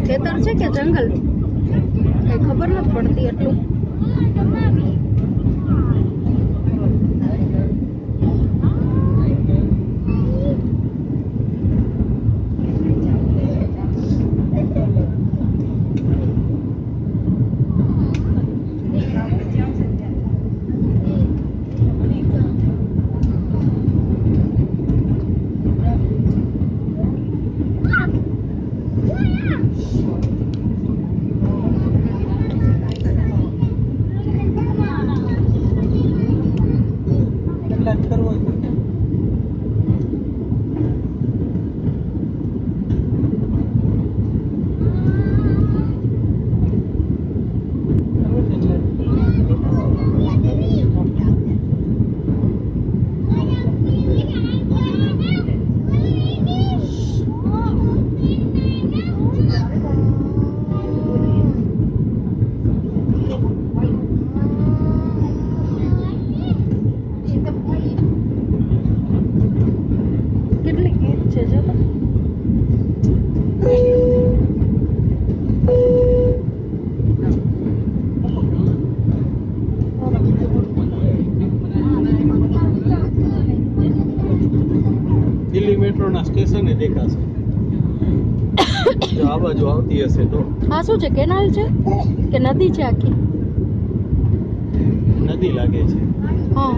ખેતર છે કે જંગલ કઈ ખબર નથી પડતી એટલું. દિલ્હી મેટ્રો ના સ્ટેશન દેખાશે જો આ બાજુ આવતી હશે તો. આ શું છે? કેનાલ છે કે નદી છે? આખી નદી લાગે છે. હા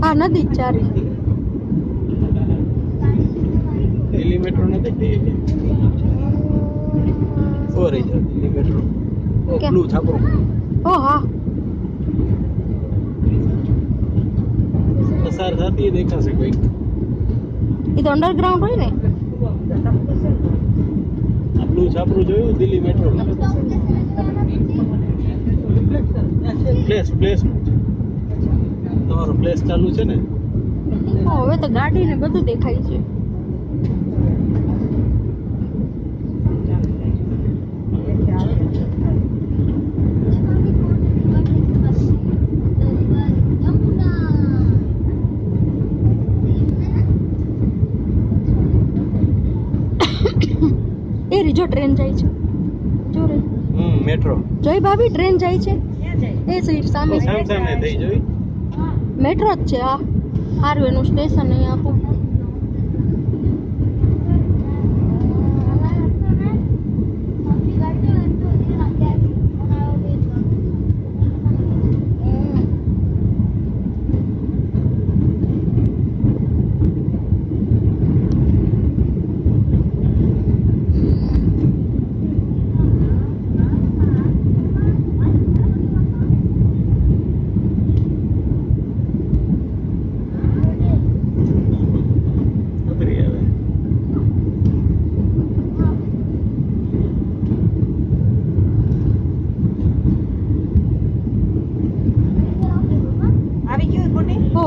હા નદી જ ચારી. દિલ્હી મેટ્રો નથી થઈ ગઈ. સોરી છે દિલ્હી મેટ્રો. ઓ બ્લુ છાપરો. ઓ હા પસાર થતી દેખાશે કોઈક. એ તો અંડરગ્રાઉન્ડ હોય ને. આ બ્લુ છાપરું જોયું દિલ્હી મેટ્રો. પ્લેસ તમારો પ્લેસ ચાલુ છે ને. હવે તો ગાડી ને બધું દેખાય છે. એ રીજો ટ્રેન જાય છે. જો રે મેટ્રો જોઈ ભાભી ટ્રેન જાય છે. એ સીટ સામે સામે થઈ જોઈ. મેટ્રો જ છે આ. હારું એનું સ્ટેશન અહીં આખું.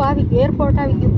આવી ગયું એરપોર્ટ આવી ગયું.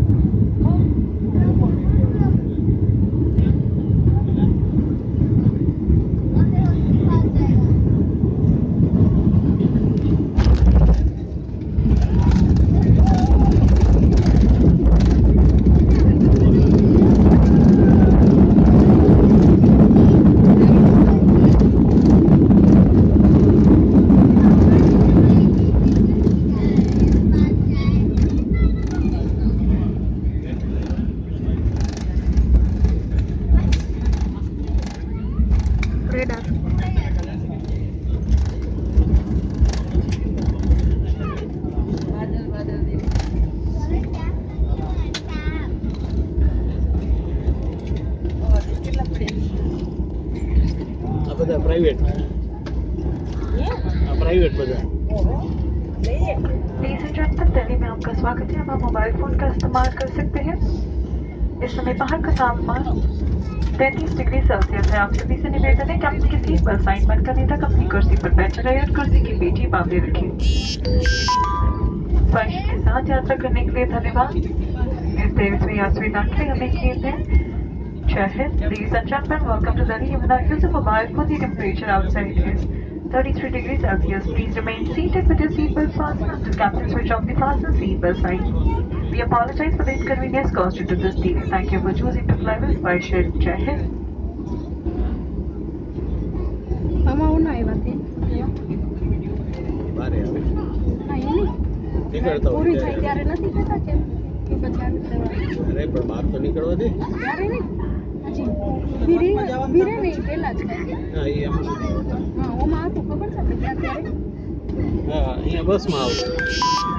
બધા પ્રાઇવેટ प्राइवेट बाजार। दिल्ली में आपका स्वागत है। आप मोबाइल फोन का इस्तेमाल कर सकते हैं। इस समय बाहर का तापमान 33 डिग्री सेल्सियस है। आप सभी से निवेदन है कि आप अपनी सीट पर साइन बंद करने तक अपनी कुर्सी पर बैठे रहे और कुर्सी की पेटी बांधे रखें। फर्श के साथ यात्रा करने के लिए धन्यवाद। इस देश में यात्री दाखिले हमें खेद है। Ladies and gentlemen, welcome to Delhi. You may now use a mobile phone. The temperature outside is 33 degrees Celsius. Please remain seated with your seatbelt fastened until captain switch off the fasten seatbelt sign. We apologize for the inconvenience caused due to this delay. Thank you for choosing to fly with Spice Jai Hind. આમાં હું ના આવ્યા તે બારે આવે હા એ નહીં નીકળતા પૂરી હોય થાય ત્યારે નથી થતા કે પછી આવી અરે પણ બહાર તો નીકળવા દે ત્યારે નહીં હજી બીરે નહીં પહેલા જ કાંઈ હા એ એમ સુધી હા ઓમાં હતું ખબર છે આપણે ત્યાં ત્યારે હા અહીંયા બસમાં આવશે